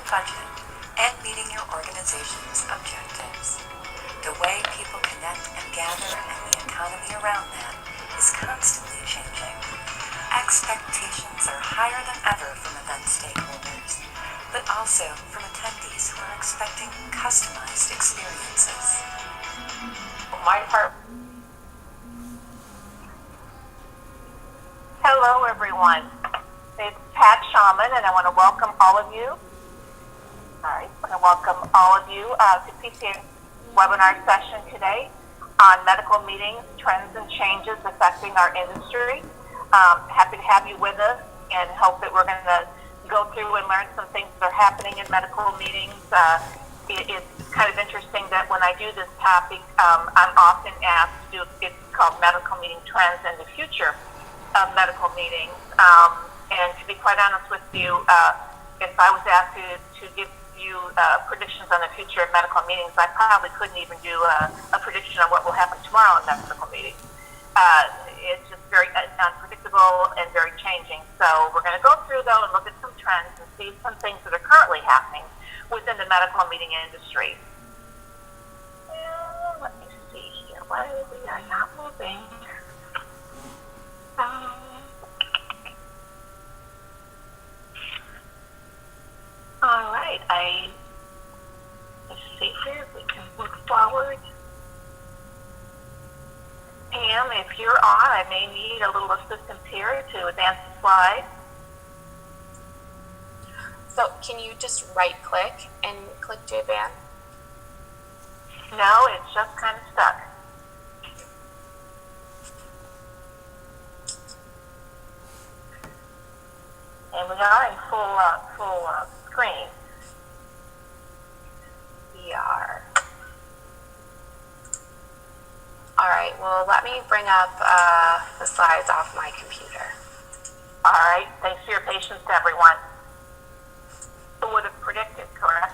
budget, and meeting your organization's objectives. The way people connect and gather and the economy around that is constantly changing. Expectations are higher than ever from event stakeholders, but also from attendees who are expecting customized experiences. My part. Hello, everyone. It's Pat Shaman, and I want to welcome all of you. I want to welcome all of you to PCA's webinar session today on medical meetings, trends, and changes affecting our industry. Happy to have you with us, and hope that we're going to go through and learn some things that are happening in medical meetings. It's kind of interesting that when I do this topic, I'm often asked to do, it's called medical meeting trends and the future of medical meetings. And to be quite honest with you, if I was asked to give you predictions on the future of medical meetings, I probably couldn't even do a prediction on what will happen tomorrow in that medical meeting. It's just very unpredictable and very changing. So we're going to go through, though, and look at some trends and see some things that are currently happening within the medical meeting industry. Let me see here. Why we are not moving? All right. Let's see here if we can move forward. Pam, if you're on, I may need a little assistance here to advance the slide. So can you just right click and click to advance? No, it's just kind of stuck. And we are in full screen. We are. All right, well, let me bring up the slides off my computer. All right, thanks for your patience, everyone. Who would have predicted, correct?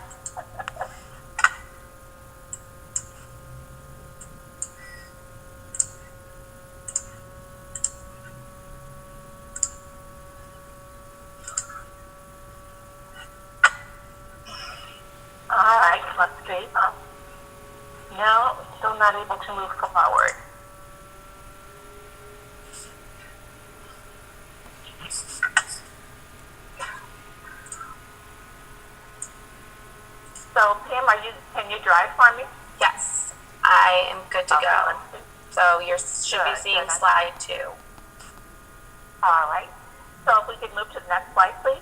All right, let's see. No, still not able to move forward. So, Pam, can you drive for me? Yes, I am good to Okay, go. let's see. So you should be seeing slide 2. All right. So if we could move to the next slide, please.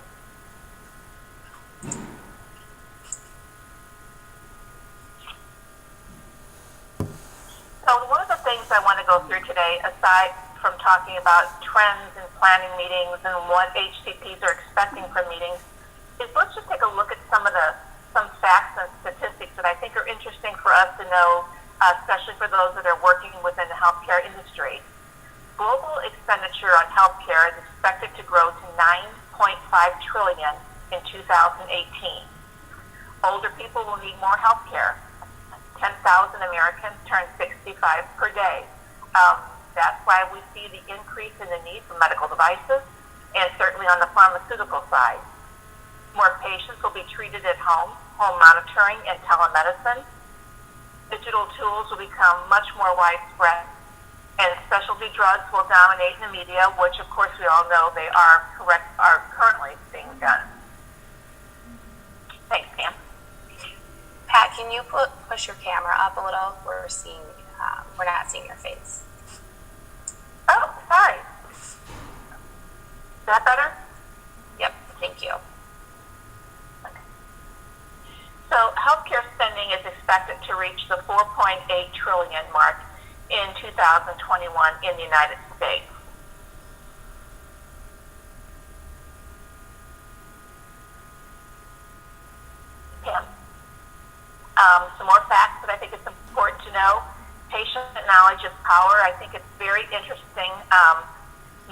So one of the things I want to go through today, aside from talking about trends in planning meetings and what HCPs are expecting from meetings, is let's just take a look at some facts and statistics that I think are interesting for us to know, especially for those that are working within the healthcare industry. Global expenditure on healthcare is expected to grow to $9.5 trillion in 2018. Older people will need more healthcare. 10,000 Americans turn 65 per day. That's why we see the increase in the need for medical devices, and certainly on the pharmaceutical side. More patients will be treated at home monitoring and telemedicine. Digital tools will become much more widespread, and specialty drugs will dominate in the media, which of course we all know they are currently being done. Thanks, Pam. Pat, can you push your camera up a little? We're not seeing your face. Oh, sorry. Is that better? Yep, thank you. So healthcare spending is expected to reach the 4.8 trillion mark in 2021 in the United States. Pam. Some more facts that I think it's important to know. Patient knowledge is power. I think it's very interesting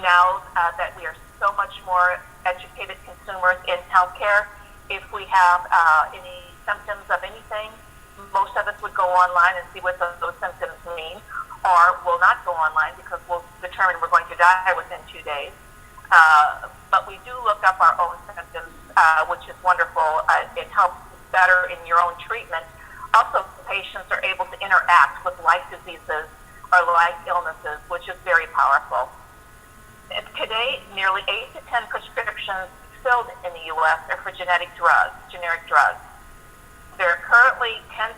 now that we are so much more educated consumers in healthcare. If we have any symptoms of anything, most of us would go online and see what those symptoms mean, or will not go online because we'll determine we're going to die within 2 days. But we do look up our own symptoms which is wonderful. It helps better in your own treatment. Also, patients are able to interact with like diseases or like illnesses, which is very powerful. And today, nearly 8 to 10 prescriptions filled in the U.S. are for generic drugs. There are currently 10,000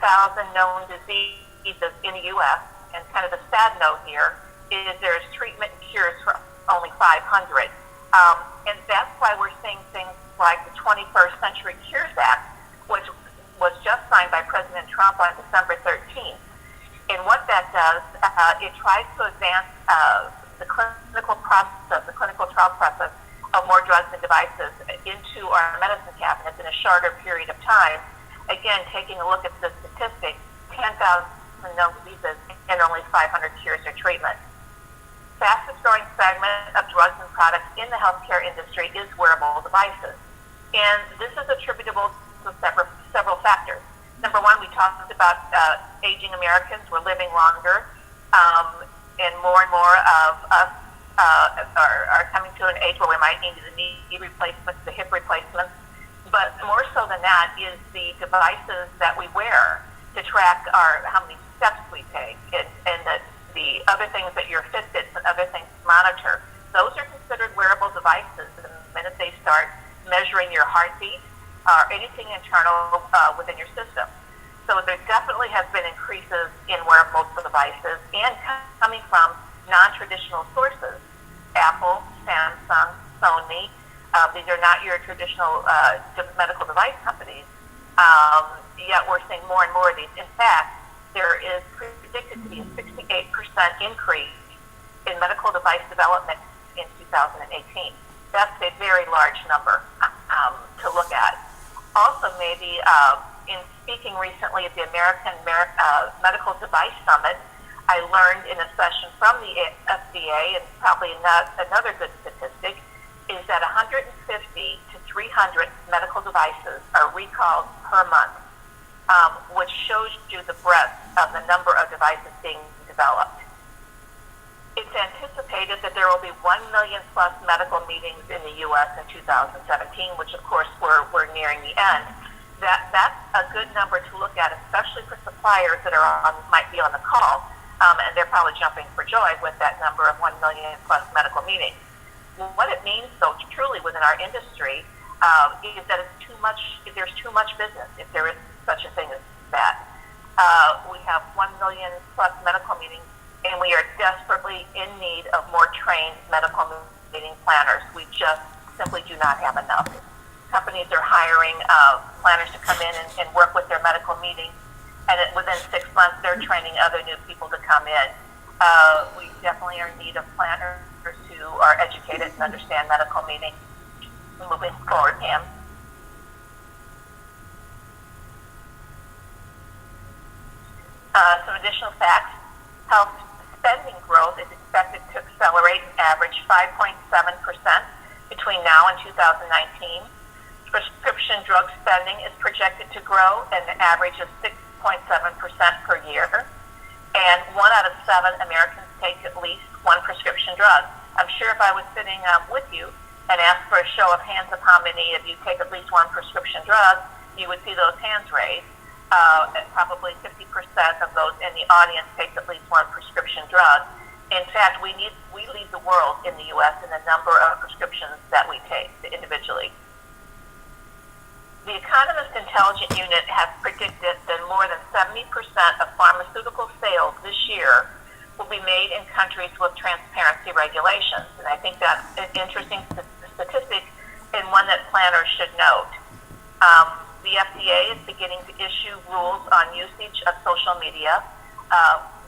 known diseases in the U.S., and kind of the sad note here is there's treatment and cures for only 500. And that's why we're seeing things like the 21st Century Cures Act, which was just signed by President Trump on December 13th. And what that does, it tries to advance the clinical trial process of more drugs and devices into our medicine cabinets in a shorter period of time. Again, taking a look at the statistics, 10,000 known diseases and only 500 cures or treatments. Fastest growing segment of drugs and products in the healthcare industry is wearable devices. And this is attributable to several factors. Number one, we talked about aging Americans. We're living longer, and more of us are coming to an age where we might need the knee replacements, the hip replacements. But more so than that is the devices that we wear to track how many steps we take, and the other things that your Fitbits and other things monitor. Those are considered wearable devices the minute they start measuring your heartbeat or anything internal within your system. So there definitely has been increases in wearable devices and coming from non-traditional sources. Apple, Samsung, Sony, these are not your traditional medical device companies, yet we're seeing more and more of these. In fact, there is predicted to be a 68% increase in medical device development in 2018. That's a very large number to look at. Also, maybe in speaking recently at the American Medical Device Summit, I learned in a session from the FDA, and probably not another good statistic, is that 150 to 300 medical devices are recalled per month, which shows you the breadth of the number of devices being developed. It's anticipated that there will be 1 million plus medical meetings in the U.S. in 2017, which of course we're nearing the end. That's a good number to look at, especially for suppliers that might be on the call, and they're probably jumping for joy with that number of 1 million plus medical meetings. What it means, though, truly within our industry, is that it's too much. There's too much business, if there is such a thing as that. We have 1 million plus medical meetings, and we are desperately in need of more trained medical meeting planners. We just simply do not have enough. Companies are hiring planners to come in and work with their medical meetings, and within 6 months, they're training other new people to come in. We definitely are in need of planners who are educated and understand medical meetings. Moving forward, Pam. Some additional facts. Health spending growth is expected to accelerate and average 5.7% between now and 2019. Prescription drug spending is projected to grow at an average of 6.7% per year. And 1 out of 7 Americans take at least one prescription drug. I'm sure if I was sitting with you and asked for a show of hands of how many of you take at least one prescription drug, you would see those hands raised. And probably 50% of those in the audience take at least one prescription drug. In fact, we lead the world in the U.S. in the number of prescriptions that we take individually. The Economist Intelligence Unit has predicted that more than 70% of pharmaceutical sales this year will be made in countries with transparency regulations. And I think that's an interesting statistic and one that planners should note. The FDA is beginning to issue rules on usage of social media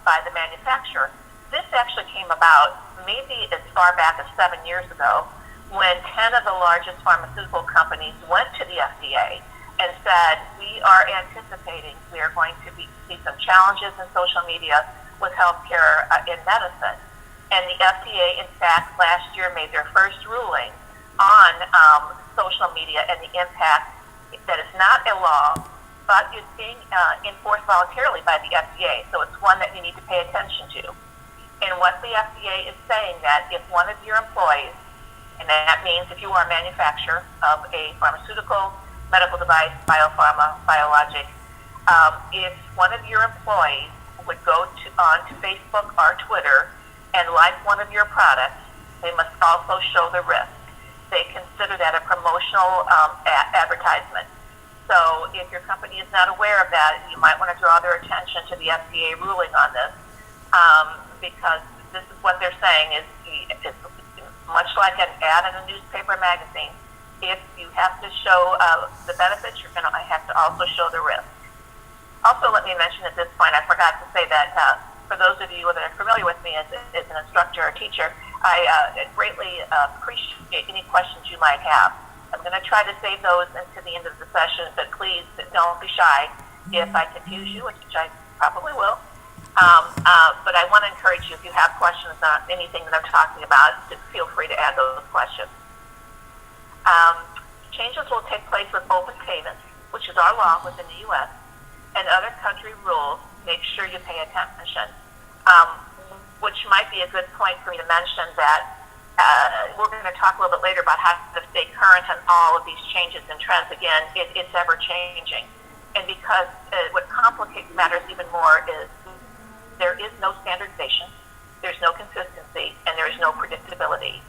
by the manufacturer. This actually came about maybe as far back as 7 years ago when 10 of the largest pharmaceutical companies went to the FDA and said, we are anticipating we are going to see some challenges in social media with healthcare in medicine. And the FDA, in fact, last year made their first ruling on social media and the impact that is not a law, but is being enforced voluntarily by the FDA. So it's one that you need to pay attention to. And what the FDA is saying that if one of your employees And that means if you are a manufacturer of a pharmaceutical, medical device, biopharma, biologic, if one of your employees would go onto Facebook or Twitter and like one of your products, they must also show the risk. They consider that a promotional advertisement. So if your company is not aware of that, you might want to draw their attention to the FDA ruling on this, because this is what they're saying is it's much like an ad in a newspaper magazine. If you have to show the benefits, you're going to have to also show the risk. Also, let me mention at this point, I forgot to say that for those of you that are familiar with me as an instructor or teacher, I greatly appreciate any questions you might have. I'm going to try to save those into the end of the session, but please don't be shy if I confuse you, which I probably will. But I want to encourage you, if you have questions on anything that I'm talking about, to feel free to add those questions. Changes will take place with open payments, which is our law within the U.S., and other country rules. Make sure you pay attention. Which might be a good point for me to mention that we're going to talk a little bit later about how to stay current on all of these changes and trends. Again, it's ever changing. And because what complicates matters even more is there is no standardization, there's no consistency, and there is no predictability.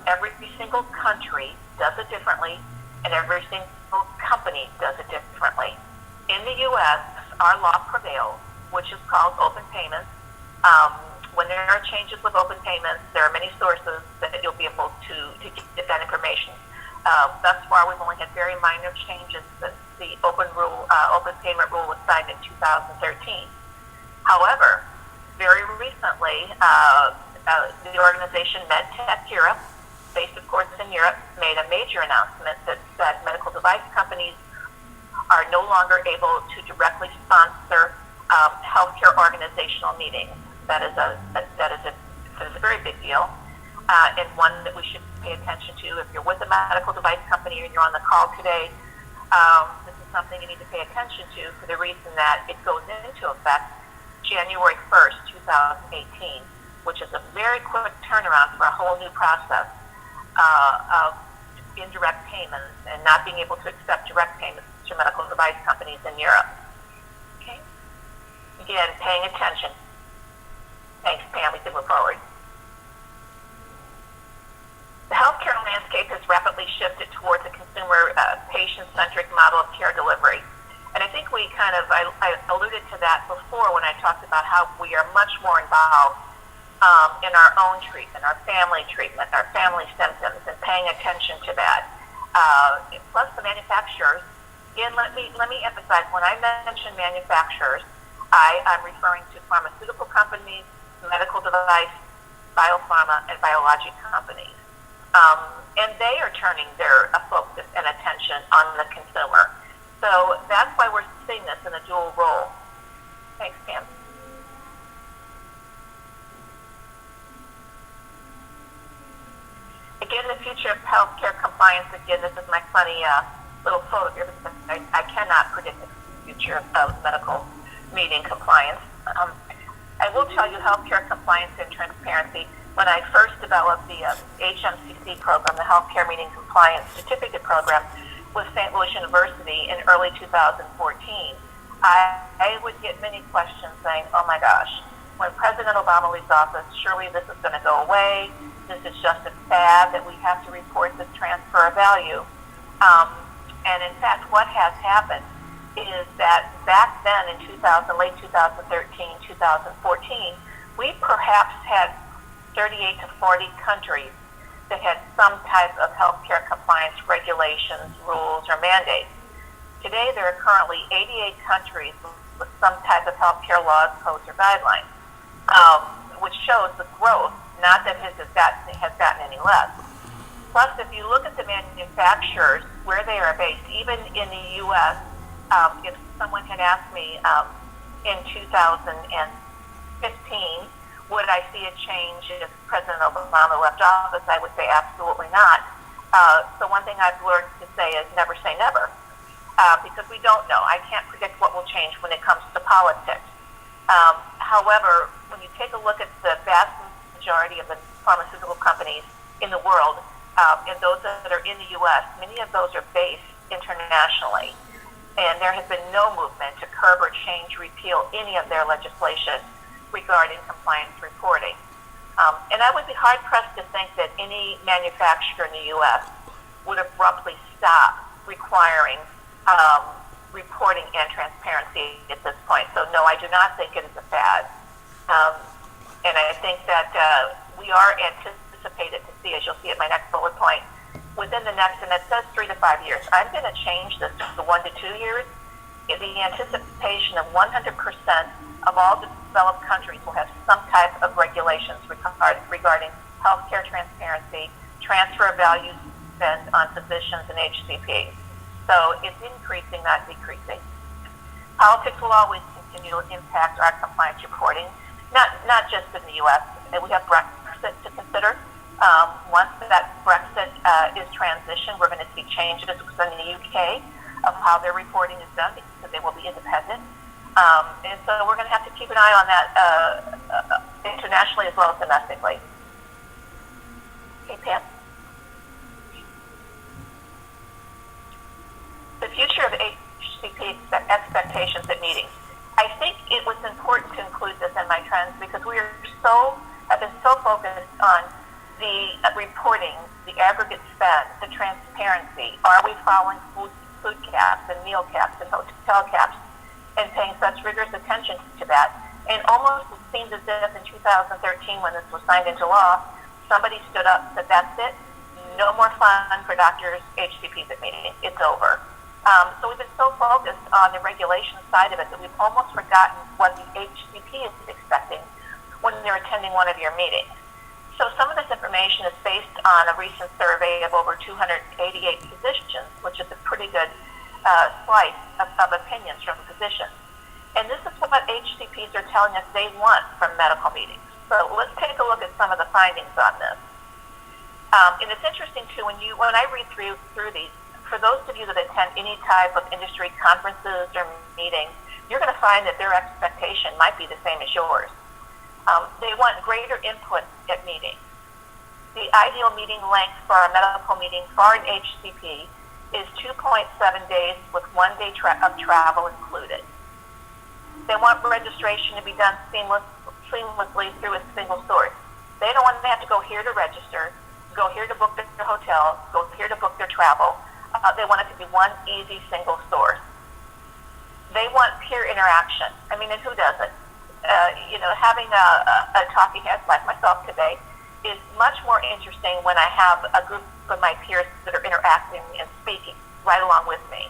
Every single country does it differently, and every single company does it differently. In the U.S., our law prevails, which is called open payments. When there are changes with open payments, there are many sources that you'll be able to get that information. Thus far, we've only had very minor changes since the open payment rule was signed in 2013. However, very recently, the organization MedTech Europe, based of course in Europe, made a major announcement that medical device companies are no longer able to directly sponsor healthcare organizational meetings. That is a very big deal, and one that we should pay attention to. If you're with a medical device company and you're on the call today, this is something you need to pay attention to for the reason that it goes into effect January 1st, 2018, which is a very quick turnaround for a whole new process of indirect payments and not being able to accept direct payments to medical device companies in Europe. Okay? Again, paying attention. Thanks, Pam. We can move forward. The healthcare landscape has rapidly shifted towards a consumer, patient-centric model of care delivery. And I think I alluded to that before when I talked about how we are much more involved in our own treatment, our family treatment, our family symptoms, and paying attention to that. Plus the manufacturers. Again, let me emphasize, when I mention manufacturers, I'm referring to pharmaceutical companies, medical device, biopharma, and biologic companies. And they are turning their focus and attention on the consumer. So that's why we're seeing this in a dual role. Thanks, Pam. Again, the future of healthcare compliance. Again, this is my funny little photo here because I cannot predict the future of medical meeting compliance. I will tell you healthcare compliance and transparency. When I first developed the HMCC program, the Healthcare Meeting Compliance Certificate Program, with St. Louis University in early 2014, I would get many questions saying, oh my gosh, when President Obama leaves office, surely this is going to go away. This is just a fad that we have to report this transfer of value. And in fact, what has happened is that back then in late 2013, 2014, we perhaps had 38 to 40 countries that had some type of healthcare compliance regulations, rules, or mandates. Today, there are currently 88 countries with some type of healthcare laws, codes, or guidelines, which shows the growth, not that it has gotten any less. Plus, if you look at the manufacturers, where they are based, even in the U.S., if someone had asked me in 2015, would I see a change if President Obama left office, I would say absolutely not. So one thing I've learned to say is never say never, because we don't know. I can't predict what will change when it comes to politics. However, when you take a look at the vast majority of the pharmaceutical companies in the world, and those that are in the U.S., many of those are based internationally. And there has been no movement to curb or change, repeal any of their legislation regarding compliance reporting. And I would be hard-pressed to think that any manufacturer in the U.S. would abruptly stop requiring reporting and transparency at this point. So no, I do not think it is a fad. And I think that we are anticipated to see, as you'll see at my next bullet point, within the next, and it says 3 to 5 years. I'm going to change this to 1 to 2 years. In the anticipation of 100% of all developed countries will have some type of regulations regarding healthcare transparency, transfer of value spent on physicians and HCPs. So it's increasing, not decreasing. Politics will always continue to impact our compliance reporting, not just in the U.S. We have Brexit to consider. Once that Brexit is transitioned, we're going to see changes within the UK of how their reporting is done because they will be independent. And so we're going to have to keep an eye on that internationally as well as domestically. Okay, Pam? The future of HCP expectations at meetings. I think it was important to include this in my trends because we have been so focused on the reporting, the aggregate spend, the transparency. Are we following food caps and meal caps and hotel caps and paying such rigorous attention to that? And almost it seems as if in 2013 when this was signed into law, somebody stood up and said, that's it, no more fun for doctors, HCPs at meetings, it's over. So we've been so focused on the regulation side of it that we've almost forgotten what the HCP is expecting when they're attending one of your meetings. So some of this information is based on a recent survey of over 288 physicians, which is a pretty good slice of opinions from physicians. And this is what HCPs are telling us they want from medical meetings. So let's take a look at some of the findings on this. And it's interesting too, when I read through these, for those of you that attend any type of industry conferences or meetings, you're going to find that their expectation might be the same as yours. They want greater input at meetings. The ideal meeting length for a medical meeting for an HCP is 2.7 days with 1 day of travel included. They want registration to be done seamlessly through a single source. They don't want to have to go here to register, go here to book their hotel, go here to book their travel. They want it to be one easy single source. They want peer interaction. I mean, and who doesn't? Having a talking head like myself today is much more interesting when I have a group of my peers that are interacting and speaking right along with me.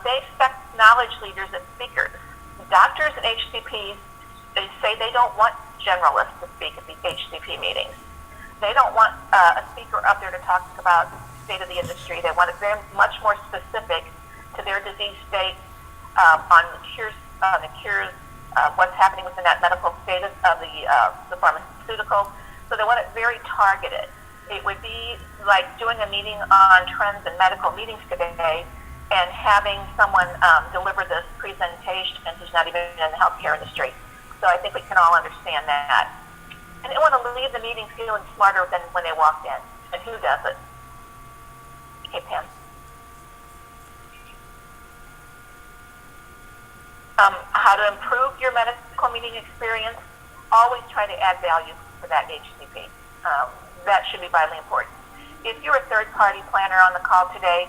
They expect knowledge leaders and speakers. Doctors and HCPs, they say they don't want generalists to speak at the HCP meetings. They don't want a speaker up there to talk about the state of the industry. They want it very much more specific to their disease state, on the cures, what's happening within that medical status of the pharmaceutical. So they want it very targeted. It would be like doing a meeting on trends in medical meetings today and having someone deliver this presentation who's not even in the healthcare industry. So I think we can all understand that. And they want to leave the meeting feeling smarter than when they walked in. And who doesn't? Okay, Pam. How to improve your medical meeting experience, always try to add value for that HCP. That should be vitally important. If you're a third-party planner on the call today,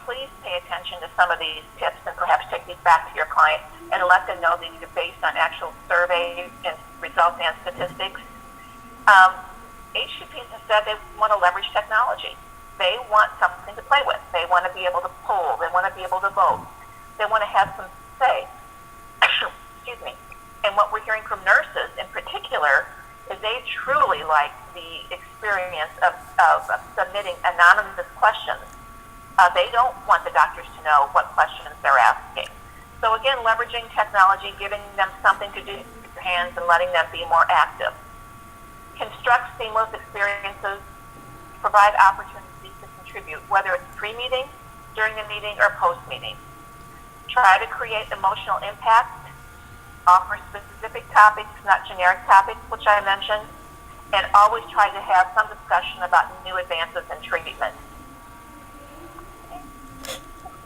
please pay attention to some of these tips and perhaps take these back to your client and let them know that these are based on actual surveys and results and statistics. HCPs have said they want to leverage technology. They want something to play with. They want to be able to poll. They want to be able to vote. They want to have some say. Excuse me. And what we're hearing from nurses in particular is they truly like the experience of submitting anonymous questions. They don't want the doctors to know what questions they're asking. So again, leveraging technology, giving them something to do with their hands and letting them be more active. Construct seamless experiences, provide opportunities to contribute, whether it's pre-meeting, during the meeting, or post-meeting. Try to create emotional impact, offer specific topics, not generic topics, which I mentioned, and always try to have some discussion about new advances in treatment.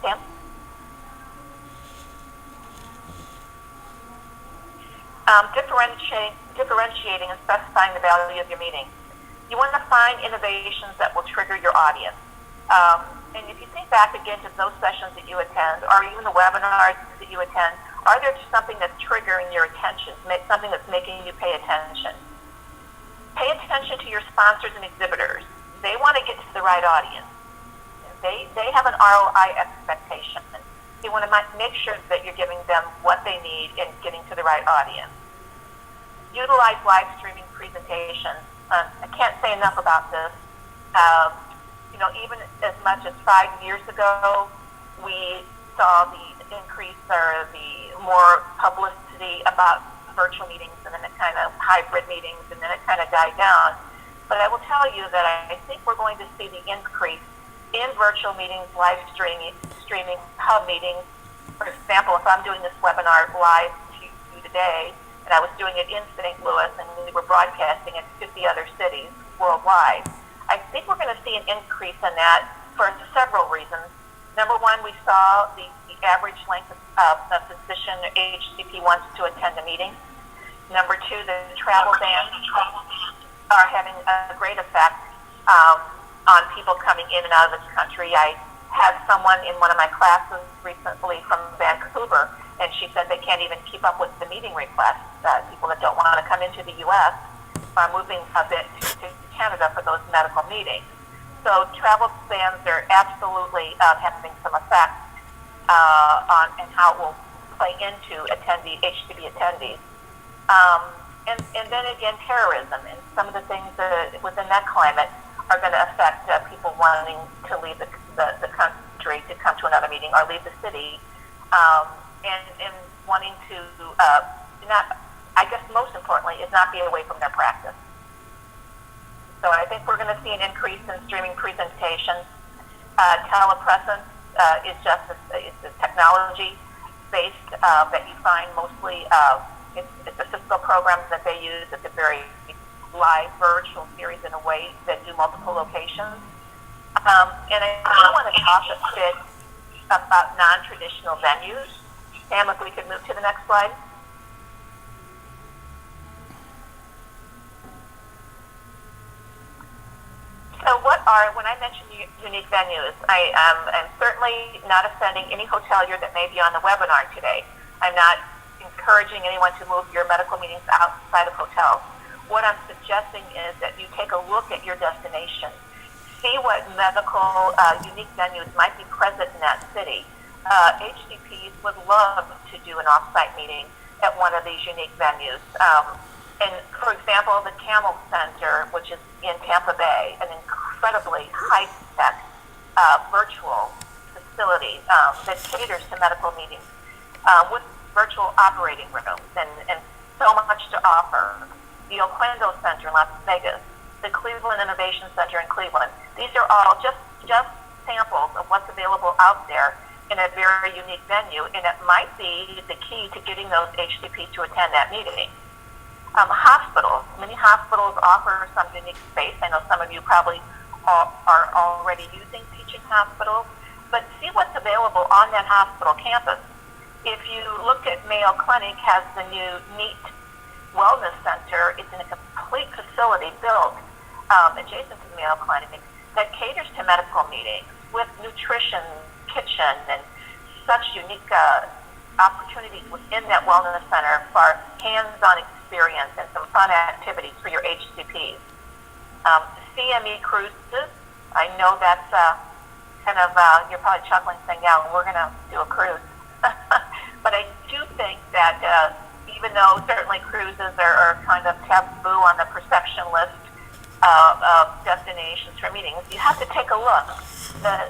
Sam? Differentiating and specifying the value of your meeting. You want to find innovations that will trigger your audience. And if you think back again to those sessions that you attend, or even the webinars that you attend, are there something that's triggering your attention, something that's making you pay attention? Pay attention to your sponsors and exhibitors. They want to get to the right audience. They have an ROI expectation. You want to make sure that you're giving them what they need in getting to the right audience. Utilize live streaming presentations. I can't say enough about this. Even as much as 5 years ago, we saw the increase or the more publicity about virtual meetings, and then it kind of hybrid meetings, and then it kind of died down. But I will tell you that I think we're going to see the increase in virtual meetings, live streaming hub meetings. For example, if I'm doing this webinar live to you today, and I was doing it in St. Louis, and we were broadcasting it to 50 other cities worldwide, I think we're going to see an increase in that for several reasons. Number one, we saw the average length of the physician HCP wants to attend a meeting. Number two, the travel bans are having a great effect on people coming in and out of this country. I had someone in one of my classes recently from Vancouver, and she said they can't even keep up with the meeting requests. People that don't want to come into the U.S. are moving a bit to Canada for those medical meetings. So travel bans are absolutely having some effect on and how it will play into HCP attendees. And then again, terrorism and some of the things within that climate are going to affect people wanting to leave the country to come to another meeting or leave the city, and wanting to I guess most importantly, is not be away from their practice. So I think we're going to see an increase in streaming presentations. Telepresence is just it's a technology based that you find mostly. It's a Cisco program that they use. It's a very live virtual series in a way that do multiple locations. And I do want to talk a bit about non-traditional venues. Sam, if we could move to the next slide. So when I mention unique venues, I'm certainly not offending any hotelier that may be on the webinar today. I'm not encouraging anyone to move your medical meetings outside of hotels. What I'm suggesting is that you take a look at your destination. See what medical unique venues might be present in that city. HCPs would love to do an off-site meeting at one of these unique venues. And for example, the Camel Center, which is in Tampa Bay, an incredibly high-tech virtual facility that caters to medical meetings with virtual operating rooms and so much to offer. The Oquendo Center in Las Vegas, the Cleveland Innovation Center in Cleveland. These are all just samples of what's available out there in a very unique venue, and it might be the key to getting those HCPs to attend that meeting. Hospitals. Many hospitals offer some unique space. I know some of you probably are already using teaching hospitals, but see what's available on that hospital campus. If you look at Mayo Clinic has the new NEAT Wellness Center. It's in a complete facility built adjacent to Mayo Clinic that caters to medical meetings with nutrition, kitchen, and such unique opportunities within that wellness center for hands-on experience and some fun activities for your HCPs. CME cruises, I know that's kind of, you're probably chuckling saying, yeah, we're going to do a cruise. But I do think that even though certainly cruises are kind of taboo on the perception list of destinations for meetings, you have to take a look.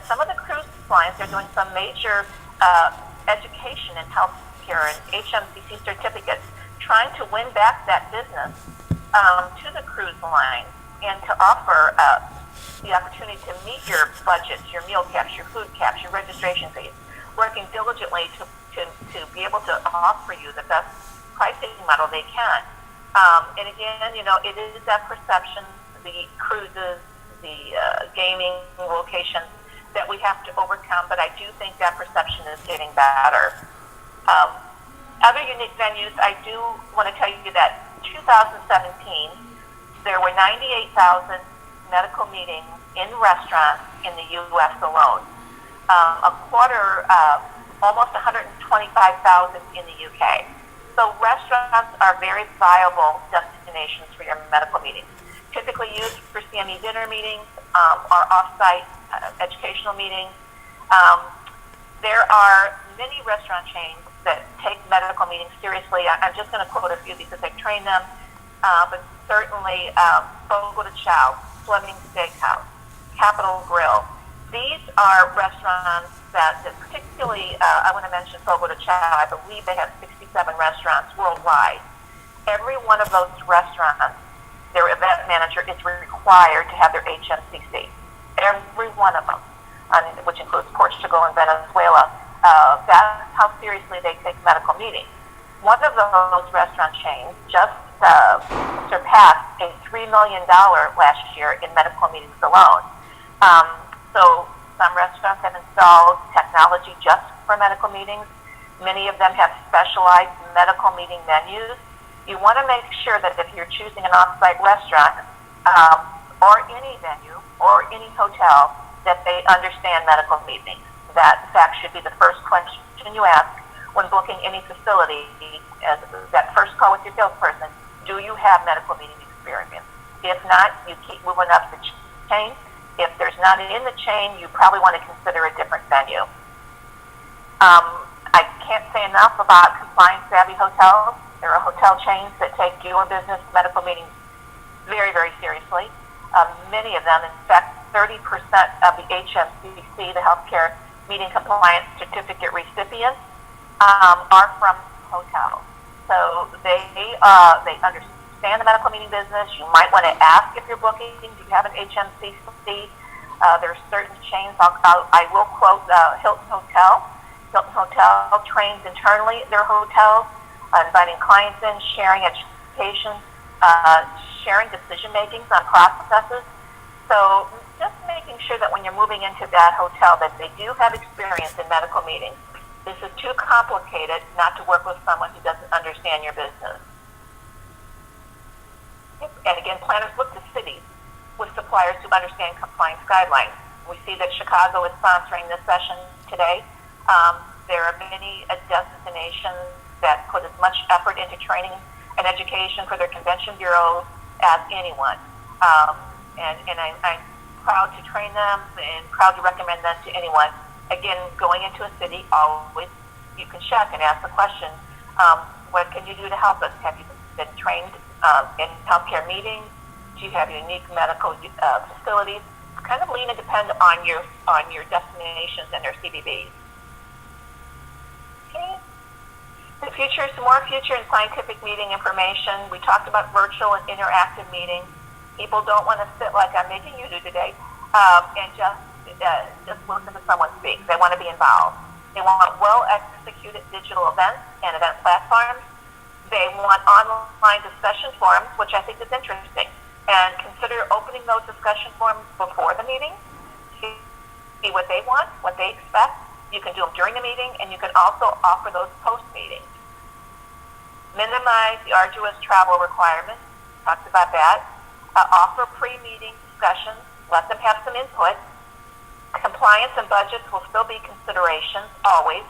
Some of the cruise lines are doing some major education in healthcare and HMCC certificates, trying to win back that business to the cruise line and to offer the opportunity to meet your budgets, your meal caps, your food caps, your registration fees, working diligently to be able to offer you the best pricing model they can. And again, it is that perception, the cruises, the gaming locations that we have to overcome, but I do think that perception is getting better. Other unique venues, I do want to tell you that 2017, there were 98,000 medical meetings in restaurants in the U.S. alone. A quarter, almost 125,000 in the U.K. So restaurants are very viable destinations for your medical meetings. Typically used for CME dinner meetings or off-site educational meetings. There are many restaurant chains that take medical meetings seriously. I'm just going to quote a few because I train them, but certainly Fogo de Chao, Fleming Steakhouse, Capitol Grill. These are restaurants that particularly, I want to mention Fogo de Chao. I believe they have 67 restaurants worldwide. Every one of those restaurants, their event manager is required to have their HMCC. Every one of them, which includes Portugal and Venezuela. That's how seriously they take medical meetings. One of those restaurant chains just surpassed a $3 million last year in medical meetings alone. So some restaurants have installed technology just for medical meetings. Many of them have specialized medical meeting menus. You want to make sure that if you're choosing an off-site restaurant or any venue or any hotel, that they understand medical meetings. That, in fact, should be the first question you ask when booking any facility. As that first call with your salesperson, do you have medical meeting experience? If not, you keep moving up the chain. If there's none in the chain, you probably want to consider a different venue. I can't say enough about compliance-savvy hotels. There are hotel chains that take your business medical meetings very, very seriously. Many of them, in fact, 30% of the HMCC, the Healthcare Meeting Compliance Certificate recipients, are from hotels. So they understand the medical meeting business. You might want to ask if you're booking, do you have an HMCC? There are certain chains. I will quote Hilton Hotel. Hilton Hotel trains internally at their hotels, inviting clients in, sharing education, sharing decision-makings on processes. So just making sure that when you're moving into that hotel that they do have experience in medical meetings. This is too complicated not to work with someone who doesn't understand your business. And again, planners look to cities with suppliers who understand compliance guidelines. We see that Chicago is sponsoring this session today. There are many destinations that put as much effort into training and education for their convention bureaus as anyone. And I'm proud to train them and proud to recommend them to anyone. Again, going into a city, always you can check and ask the question, what can you do to help us? Have you been trained in healthcare meetings? Do you have unique medical facilities? Kind of lean and depend on your destinations and their CBBs. Okay. The future, some more future and scientific meeting information. We talked about virtual and interactive meetings. People don't want to sit like I'm making you do today and just listen to someone speak. They want to be involved. They want well-executed digital events and event platforms. They want online discussion forums, which I think is interesting. And consider opening those discussion forums before the meeting. See what they want, what they expect. You can do them during the meeting, and you can also offer those post-meetings. Minimize the arduous travel requirements. Talked about that. Offer pre-meeting discussions. Let them have some input. Compliance and budgets will still be considerations, always.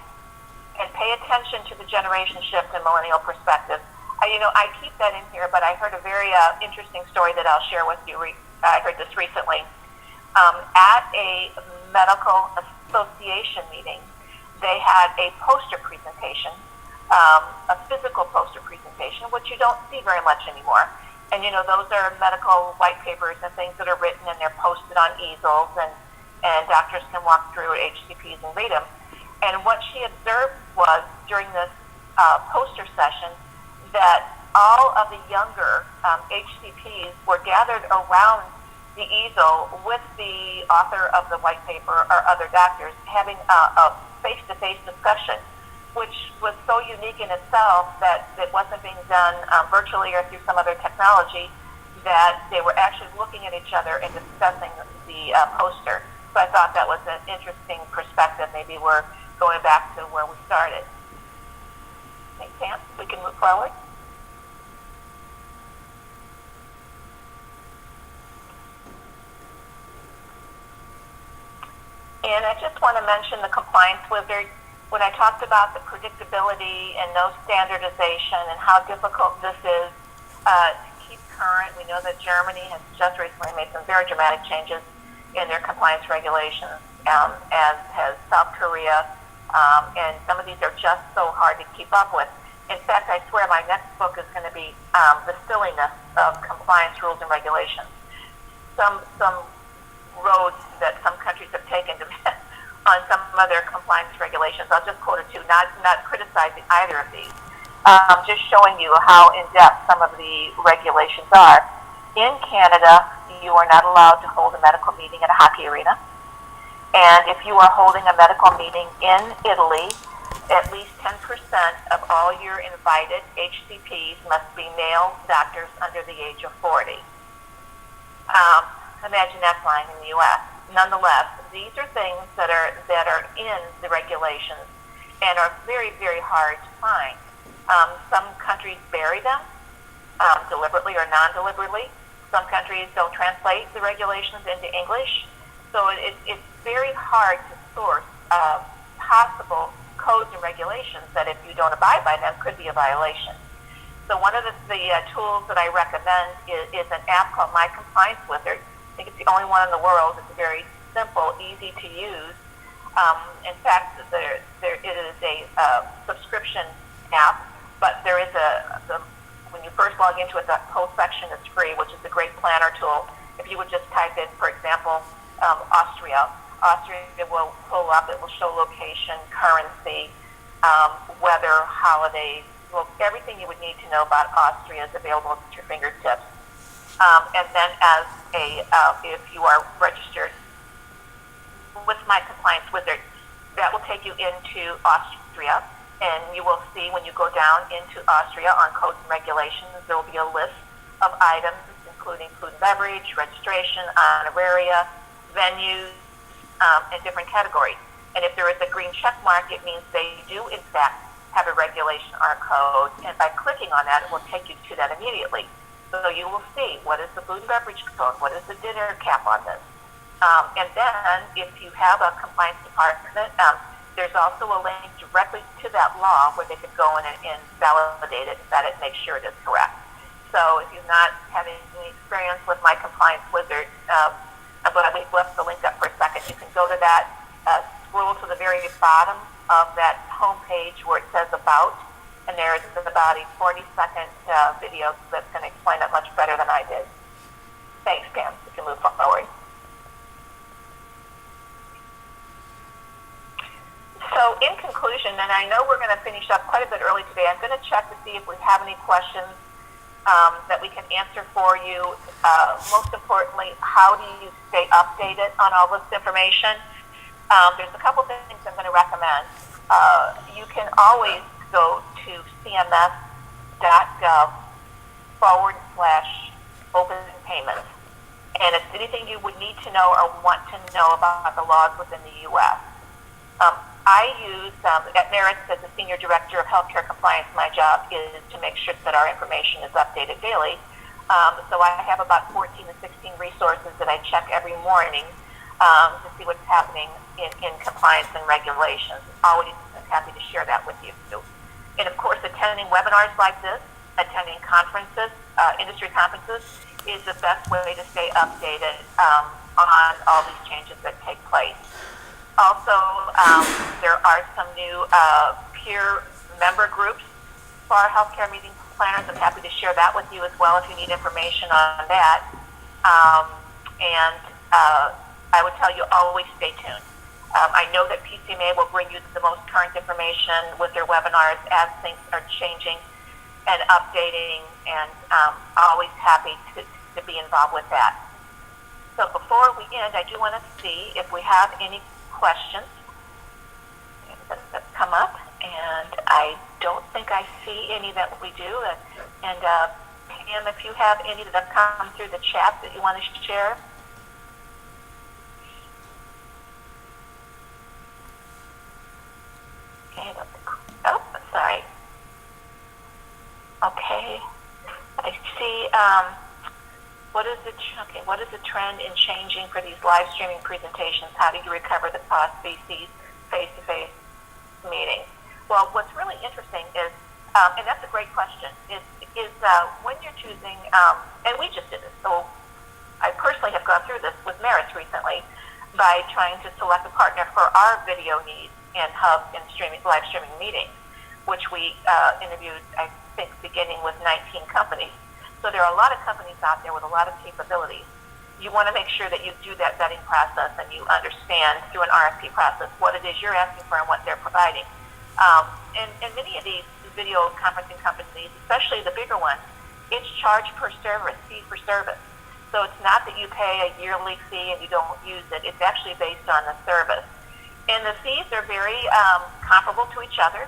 And pay attention to the generation shift and millennial perspective. I keep that in here, but I heard a very interesting story that I'll share with you. I heard this recently. At a medical association meeting, they had a poster presentation, a physical poster presentation, which you don't see very much anymore. And, those are medical white papers and things that are written, and they're posted on easels, and doctors can walk through HCPs and read them. And what she observed was, during this poster session, that all of the younger HCPs were gathered around the easel with the author of the white paper or other doctors having a face-to-face discussion. which was so unique in itself that it wasn't being done virtually or through some other technology, that they were actually looking at each other and discussing the poster. So I thought that was an interesting perspective. Maybe we're going back to where we started. Okay, Pam, we can move forward. And I just want to mention the compliance wizard. When I talked about the predictability and no standardization and how difficult this is to keep current, we know that Germany has just recently made some very dramatic changes in their compliance regulations, as has South Korea, and some of these are just so hard to keep up with. In fact, I swear my next book is going to be the silliness of compliance rules and regulations. Some roads that some countries have taken to on some of their compliance regulations. I'll just quote a two, not criticizing either of these, just showing you how in-depth some of the regulations are. In Canada, you are not allowed to hold a medical meeting at a hockey arena. And if you are holding a medical meeting in Italy, at least 10% of all your invited HCPs must be male doctors under the age of 40. Imagine that flying in the U.S. Nonetheless, these are things that are in the regulations and are very, very hard to find. Some countries bury them deliberately or non-deliberately. Some countries don't translate the regulations into English. So it's very hard to source possible codes and regulations that if you don't abide by them could be a violation. So one of the tools that I recommend is an app called My Compliance Wizard. I think it's the only one in the world. It's very simple, easy to use. In fact, it is a subscription app, but there is when you first log into it, the whole section is free, which is a great planner tool. If you would just type in, for example, Austria will pull up. It will show location, currency, weather, holidays. Well, everything you would need to know about Austria is available at your fingertips. And then if you are registered with My Compliance Wizard, that will take you into Austria, and you will see when you go down into Austria on codes and regulations, there will be a list of items, including food and beverage, registration, honoraria, venues, and different categories. And if there is a green check mark, it means they do, in fact, have a regulation or a code, and by clicking on that, it will take you to that immediately. So you will see what is the food and beverage code, what is the dinner cap on this. And then if you have a compliance department, there's also a link directly to that law where they could go in and validate it, vet it, make sure it is correct. So if you're not having any experience with My Compliance Wizard, but I left the link up for a second, you can go to that, scroll to the very bottom of that homepage where it says About, and there's about a 40-second video that's going to explain it much better than I did. Thanks, Pam. You can move forward. So in conclusion, and I know we're going to finish up quite a bit early today, I'm going to check to see if we have any questions that we can answer for you. Most importantly, how do you stay updated on all this information? There's a couple things I'm going to recommend. You can always go to cms.gov/open payments. And it's anything you would need to know or want to know about the laws within the U.S. I use, at Meritz as the Senior Director of Healthcare Compliance, my job is to make sure that our information is updated daily. So I have about 14 to 16 resources that I check every morning to see what's happening in compliance and regulations. Always happy to share that with you. And of course, attending webinars like this, attending conferences, industry conferences, is the best way to stay updated on all these changes that take place. Also, there are some new peer member groups for our healthcare meeting planners. I'm happy to share that with you as well if you need information on that. And I would tell you, always stay tuned. I know that PCMA will bring you the most current information with their webinars as things are changing and updating, and always happy to be involved with that. So before we end, I do want to see if we have any questions that come up, And I don't think I see any that we do. And Pam, if you have any that have come through the chat that you want to share. Okay, oh, sorry. Okay, I see. What is the trend in changing for these live streaming presentations? How do you recover the cost VCs face-to-face meetings? Well, what's really interesting is, and that's a great question, is when you're choosing, and we just did this, so I personally have gone through this with Maris recently by trying to select a partner for our video needs and hub and live streaming meetings, which we interviewed, I think, beginning with 19 companies. So there are a lot of companies out there with a lot of capabilities. You want to make sure that you do that vetting process and you understand through an RFP process what it is you're asking for and what they're providing. And many of these video conferencing companies, especially the bigger ones, it's charge per service, fee for service. So it's not that you pay a yearly fee and you don't use it. It's actually based on the service. And the fees are very comparable to each other.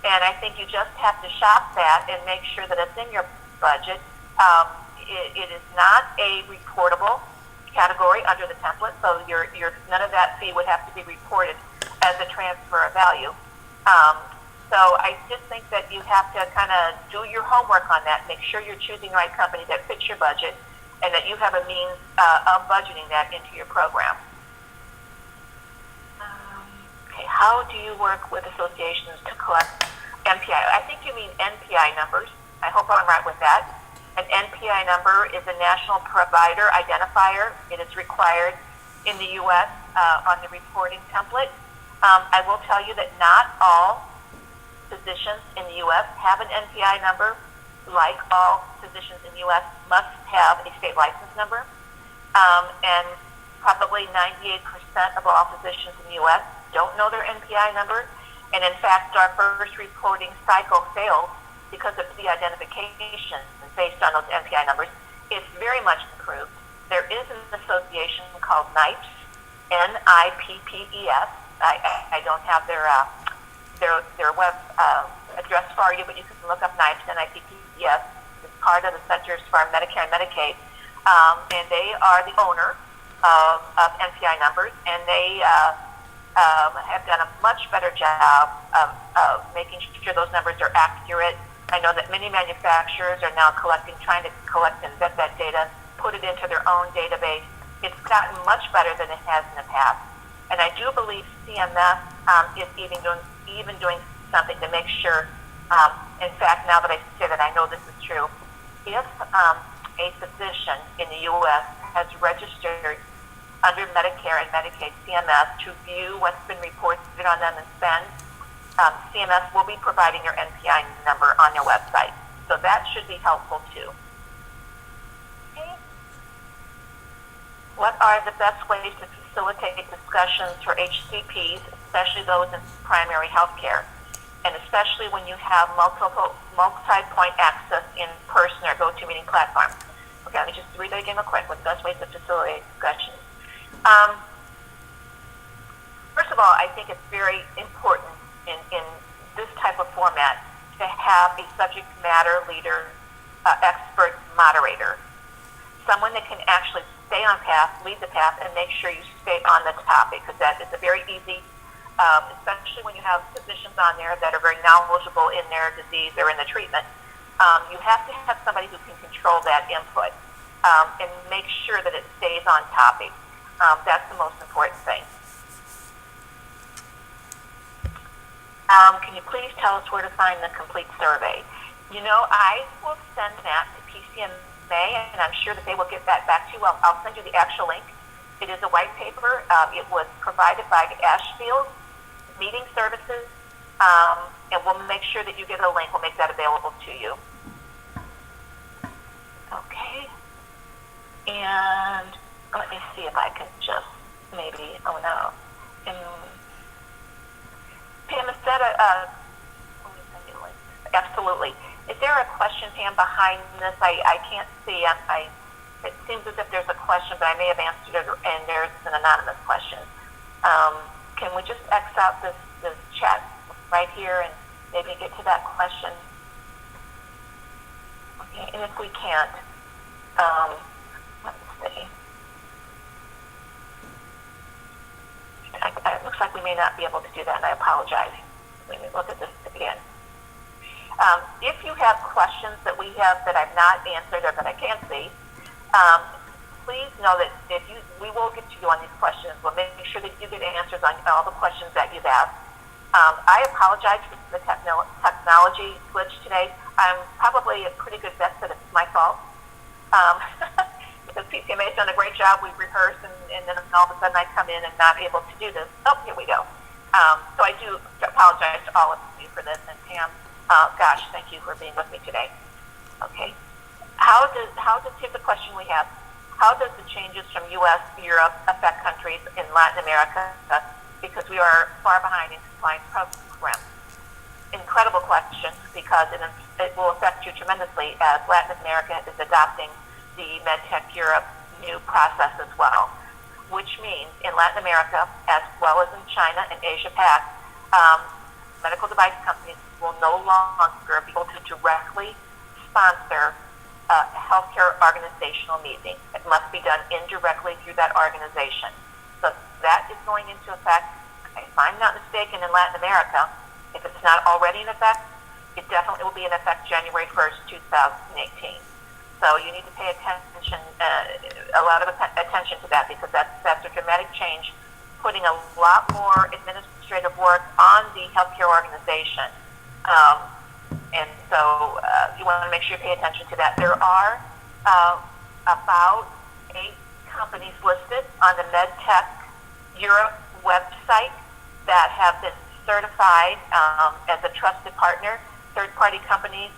And I think you just have to shop that and make sure that it's in your budget. It is not a reportable category under the template, so none of that fee would have to be reported as a transfer of value. So I just think that you have to kind of do your homework on that, make sure you're choosing the right company that fits your budget, and that you have a means of budgeting that into your program. Okay, how do you work with associations to collect NPI? I think you mean NPI numbers. I hope I'm right with that. An NPI number is a National Provider Identifier. It is required in the U.S. On the reporting template. I will tell you that not all physicians in the U.S. have an NPI number. Like all physicians in the U.S. must have a state license number. And probably 98% of all physicians in the U.S. don't know their NPI number. And in fact, our first reporting cycle failed because of the identification based on those NPI numbers. It's very much improved. There is an association called NIPPES, N-I-P-P-E-S. I don't have their web address for you, but you can look up NIPPES, N-I-P-P-E-S. It's part of the Centers for Medicare and Medicaid, and they are the owner of NPI numbers, and they have done a much better job of making sure those numbers are accurate. I know that many manufacturers are now trying to collect and vet that data, put it into their own database. It's gotten much better than it has in the past. And I do believe CMS is even doing something to make sure, in fact, now that I say that, I know this is true. If a physician in the U.S. has registered under Medicare and Medicaid CMS to view what's been reported on them and spend, CMS will be providing your NPI number on your website. So that should be helpful too. Okay. What are the best ways to facilitate discussions for HCPs, especially those in primary health care, and especially when you have multi-point access in person or GoToMeeting platforms? Okay, let me just read that again real quick. What the best ways to facilitate discussions? First of all, I think it's very important in this type of format to have a subject matter leader, expert moderator, someone that can actually stay on path, lead the path, and make sure you stay on the topic, because that is a very easy, especially when you have physicians on there that are very knowledgeable in their disease or in the treatment. You have to have somebody who can control that input and make sure that it stays on topic. That's the most important thing. Can you please tell us where to find the complete survey? You know, I will send that to PCMA, and I'm sure that they will get that back to you. I'll send you the actual link. It is a white paper. It was provided by Ashfield Meeting Services, and we'll make sure that you get a link. We'll make that available to you. Okay. And let me see if I can just maybe, oh no. Pam, is that let me send you a link. Absolutely. Is there a question, Pam, behind this? I can't see. It seems as if there's a question, but I may have answered it, and there's an anonymous question. Can we just X out this chat right here and maybe get to that question. Okay, and if we can't, let's see. It looks like we may not be able to do that, and I apologize. Let me look at this again. If you have questions that we have that I've not answered or that I can't see, please know that we will get to you on these questions. We'll make sure that you get answers on all the questions that you've asked. I apologize for the technology glitch today. I'm probably a pretty good bet that it's my fault. Because PCMA has done a great job. We've rehearsed, and then all of a sudden I come in and not able to do this. Oh, here we go. So I do apologize to all of you for this. And Pam, gosh, thank you for being with me today. Okay. Here's the question we have. How does the changes from U.S. to Europe affect countries in Latin America? Because we are far behind in compliance programs. Incredible question, because it will affect you tremendously as Latin America is adopting the MedTech Europe new process as well, which means in Latin America, as well as in China and Asia-Pac, medical device companies will no longer be able to directly sponsor a healthcare organizational meeting. It must be done indirectly through that organization. So that is going into effect, if I'm not mistaken, in Latin America. If it's not already in effect, it definitely will be in effect January 1st, 2018. So you need to pay attention, a lot of attention to that, because that's a dramatic change, putting a lot more administrative work on the healthcare organization. And so you want to make sure you pay attention to that. There are about 8 companies listed on the MedTech Europe website that have been certified as a trusted partner, third-party companies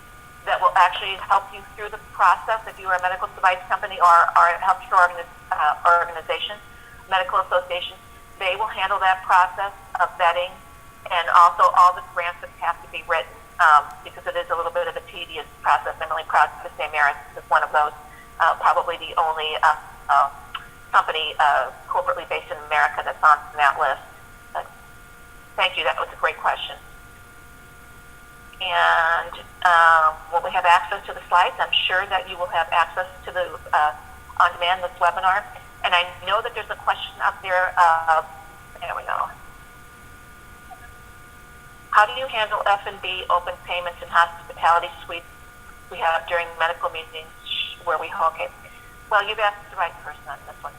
that will actually help you through the process if you are a medical device company or a healthcare organization, medical association. They will handle that process of vetting and also all the grants that have to be written because it is a little bit of a tedious process. I'm really proud to say Merit is one of those, probably the only company corporately based in America that's on that list. Thank you. That was a great question. And will we have access to the slides? I'm sure that you will have access to the on-demand, this webinar. And I know that there's a question up there. There we go. How do you handle F&B open payments and hospitality suites we have during medical meetings where we okay? Well, you've asked the right person on this one.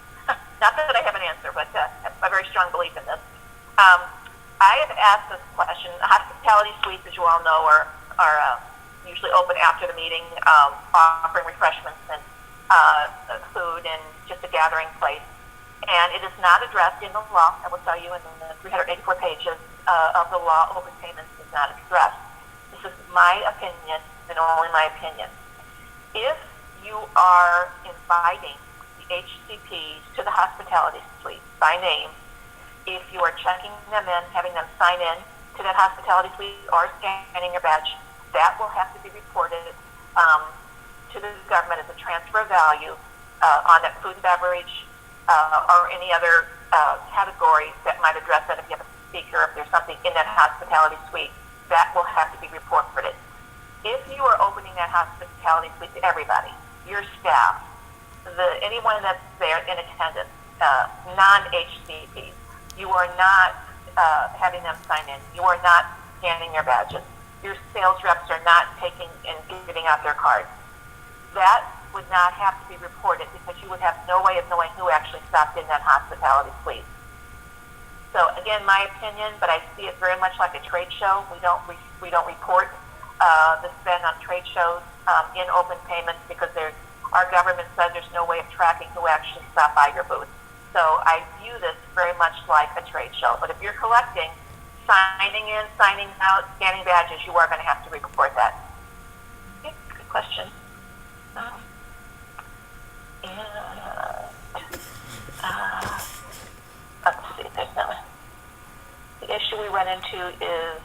Not that I have an answer, but I have a very strong belief in this. I have asked this question. Hospitality suites, as you all know, are usually open after the meeting, offering refreshments and food and just a gathering place. And it is not addressed in the law. I will tell you in the 384 pages of the law, open payments is not addressed. This is my opinion and only my opinion. If you are inviting the HCPs to the hospitality suite by name, if you are checking them in, having them sign in to that hospitality suite or scanning your badge, that will have to be reported to the government as a transfer of value on that food and beverage or any other category that might address that. If you have a speaker, if there's something in that hospitality suite, that will have to be reported. If you are opening that hospitality suite to everybody, your staff, anyone that's there in attendance, non-HCPs, you are not having them sign in. You are not scanning their badges. Your sales reps are not taking and giving out their cards. That would not have to be reported because you would have no way of knowing who actually stopped in that hospitality suite. So again, my opinion, but I see it very much like a trade show. We don't report the spend on trade shows in open payments because our government says there's no way of tracking who actually stopped by your booth. So I view this very much like a trade show. But if you're collecting, signing in, signing out, scanning badges, you are going to have to report that. Okay, good question. Let's see. The issue we run into is